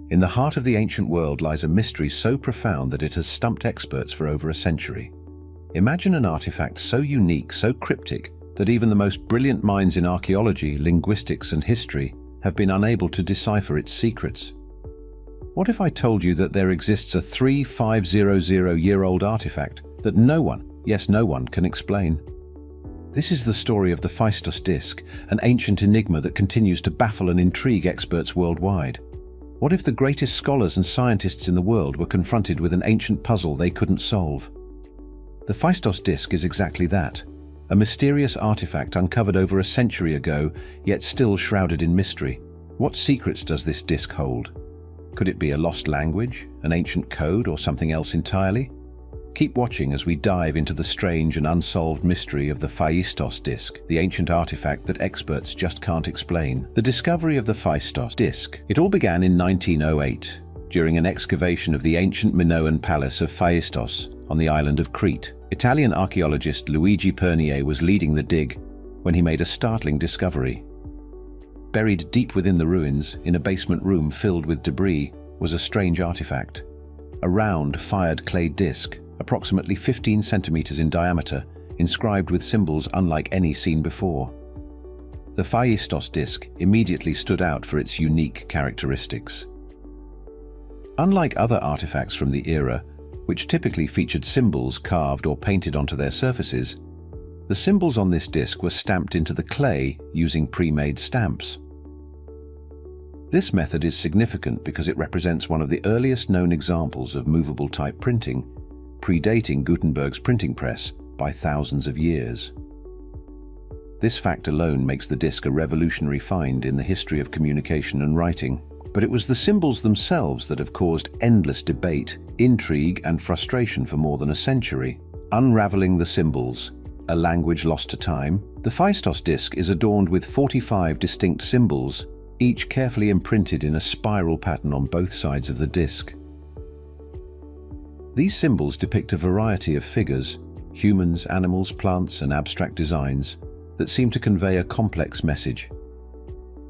In the heart of the ancient world lies a mystery so profound that it has stumped experts for over a century. Imagine an artifact so unique, so cryptic, that even the most brilliant minds in archaeology, linguistics, and history have been unable to decipher its secrets. What if I told you that there exists a 3,500-year-old artifact that no one, yes, no one, can explain? This is the story of the Phaistos Disc, an ancient enigma that continues to baffle and intrigue experts worldwide. What if the greatest scholars and scientists in the world were confronted with an ancient puzzle they couldn't solve? The Phaistos Disc is exactly that, a mysterious artifact uncovered over a century ago, yet still shrouded in mystery. What secrets does this disc hold? Could it be a lost language, an ancient code, or something else entirely? Keep watching as we dive into the strange and unsolved mystery of the Phaistos Disc, the ancient artifact that experts just can't explain. The discovery of the Phaistos Disc. It all began in 1908, during an excavation of the ancient Minoan palace of Phaistos on the island of Crete. Italian archaeologist Luigi Pernier was leading the dig when he made a startling discovery. Buried deep within the ruins, in a basement room filled with debris, was a strange artifact. A round, fired clay disc, approximately 15 centimeters in diameter, inscribed with symbols unlike any seen before. The Phaistos Disc immediately stood out for its unique characteristics. Unlike other artifacts from the era, which typically featured symbols carved or painted onto their surfaces, the symbols on this disc were stamped into the clay using pre-made stamps. This method is significant because it represents one of the earliest known examples of movable type printing, predating Gutenberg's printing press by thousands of years. This fact alone makes the disc a revolutionary find in the history of communication and writing. But it was the symbols themselves that have caused endless debate, intrigue, and frustration for more than a century. Unraveling the symbols, a language lost to time. The Phaistos Disc is adorned with 45 distinct symbols, each carefully imprinted in a spiral pattern on both sides of the disc. These symbols depict a variety of figures, humans, animals, plants, and abstract designs that seem to convey a complex message.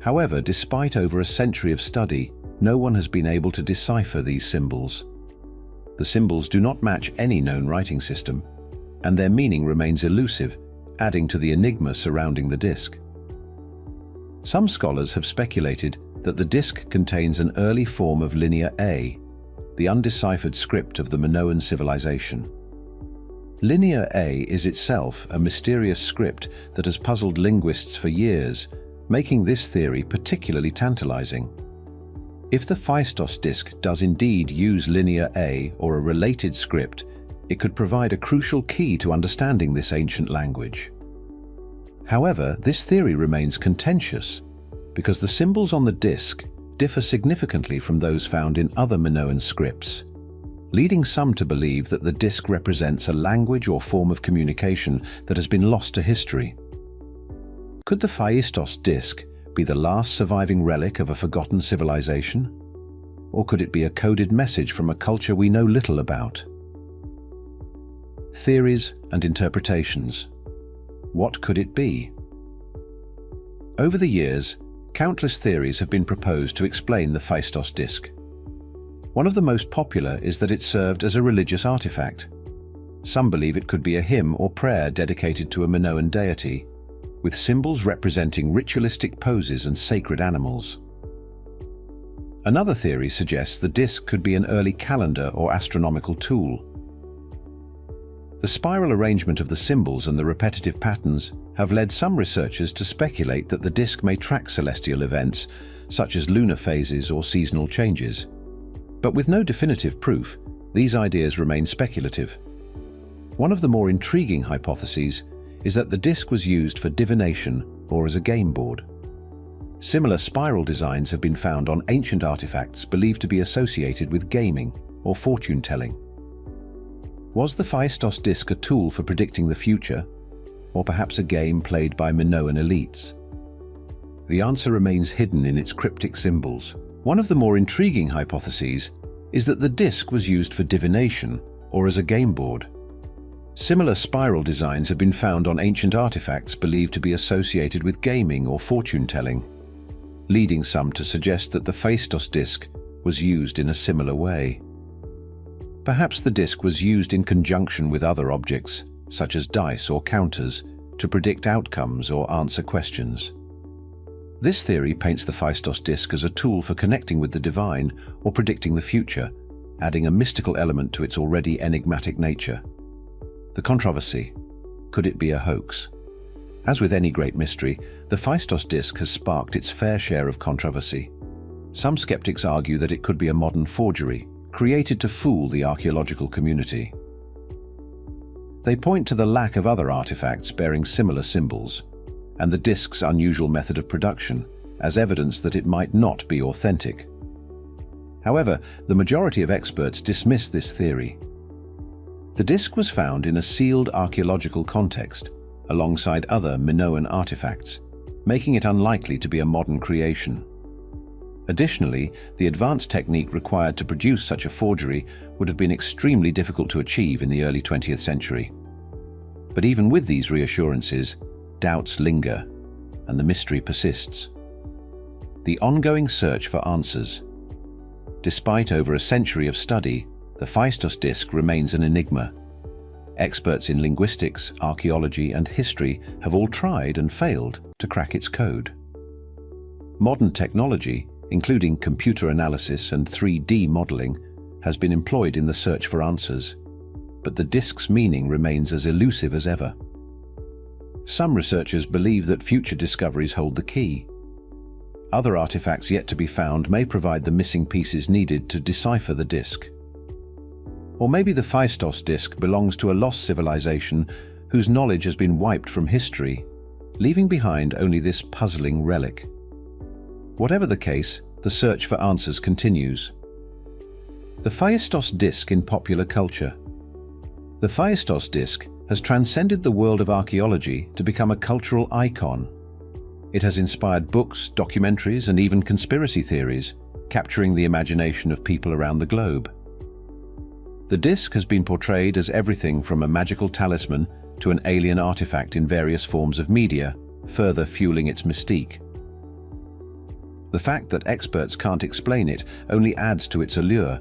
However, despite over a century of study, no one has been able to decipher these symbols. The symbols do not match any known writing system, and their meaning remains elusive, adding to the enigma surrounding the disc. Some scholars have speculated that the disc contains an early form of Linear A, the undeciphered script of the Minoan civilization. Linear A is itself a mysterious script that has puzzled linguists for years, making this theory particularly tantalizing. If the Phaistos Disc does indeed use Linear A or a related script, it could provide a crucial key to understanding this ancient language. However, this theory remains contentious because the symbols on the disc differ significantly from those found in other Minoan scripts, leading some to believe that the disc represents a language or form of communication that has been lost to history. Could the Phaistos Disc be the last surviving relic of a forgotten civilization? Or could it be a coded message from a culture we know little about? Theories and interpretations. What could it be? Over the years, countless theories have been proposed to explain the Phaistos Disc. One of the most popular is that it served as a religious artifact. Some believe it could be a hymn or prayer dedicated to a Minoan deity, with symbols representing ritualistic poses and sacred animals. Another theory suggests the disc could be an early calendar or astronomical tool. The spiral arrangement of the symbols and the repetitive patterns have led some researchers to speculate that the disc may track celestial events, such as lunar phases or seasonal changes. But with no definitive proof, these ideas remain speculative. One of the more intriguing hypotheses is that the disc was used for divination or as a game board. Similar spiral designs have been found on ancient artifacts believed to be associated with gaming or fortune-telling. Was the Phaistos Disc a tool for predicting the future, or perhaps a game played by Minoan elites? The answer remains hidden in its cryptic symbols. One of the more intriguing hypotheses is that the disc was used for divination or as a game board. Similar spiral designs have been found on ancient artifacts believed to be associated with gaming or fortune-telling, leading some to suggest that the Phaistos Disc was used in a similar way. Perhaps the disc was used in conjunction with other objects, such as dice or counters, to predict outcomes or answer questions. This theory paints the Phaistos Disc as a tool for connecting with the divine or predicting the future, adding a mystical element to its already enigmatic nature. The controversy: could it be a hoax? As with any great mystery, the Phaistos Disc has sparked its fair share of controversy. Some skeptics argue that it could be a modern forgery, created to fool the archaeological community. They point to the lack of other artifacts bearing similar symbols, and the disc's unusual method of production as evidence that it might not be authentic. However, the majority of experts dismiss this theory. The disc was found in a sealed archaeological context, alongside other Minoan artifacts, making it unlikely to be a modern creation. Additionally, the advanced technique required to produce such a forgery would have been extremely difficult to achieve in the early 20th century. But even with these reassurances, doubts linger, and the mystery persists. The ongoing search for answers. Despite over a century of study, the Phaistos Disc remains an enigma. Experts in linguistics, archaeology, and history have all tried and failed to crack its code. Modern technology, including computer analysis and 3D modeling, has been employed in the search for answers, but the disc's meaning remains as elusive as ever. Some researchers believe that future discoveries hold the key. Other artifacts yet to be found may provide the missing pieces needed to decipher the disc. Or maybe the Phaistos Disc belongs to a lost civilization whose knowledge has been wiped from history, leaving behind only this puzzling relic. Whatever the case, the search for answers continues. The Phaistos Disc in popular culture. The Phaistos Disc has transcended the world of archaeology to become a cultural icon. It has inspired books, documentaries, and even conspiracy theories, capturing the imagination of people around the globe. The disc has been portrayed as everything from a magical talisman to an alien artifact in various forms of media, further fueling its mystique. The fact that experts can't explain it only adds to its allure,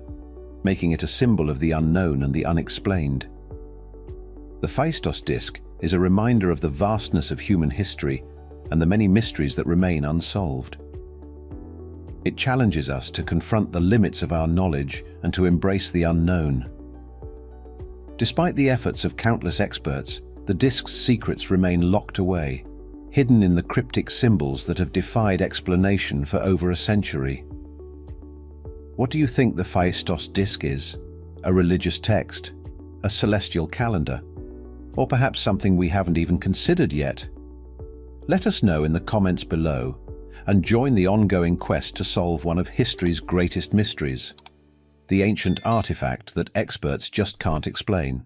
making it a symbol of the unknown and the unexplained. The Phaistos Disc is a reminder of the vastness of human history and the many mysteries that remain unsolved. It challenges us to confront the limits of our knowledge and to embrace the unknown. Despite the efforts of countless experts, the disc's secrets remain locked away, hidden in the cryptic symbols that have defied explanation for over a century. What do you think the Phaistos Disc is? A religious text? A celestial calendar? Or perhaps something we haven't even considered yet? Let us know in the comments below, and join the ongoing quest to solve one of history's greatest mysteries, the ancient artifact that experts just can't explain.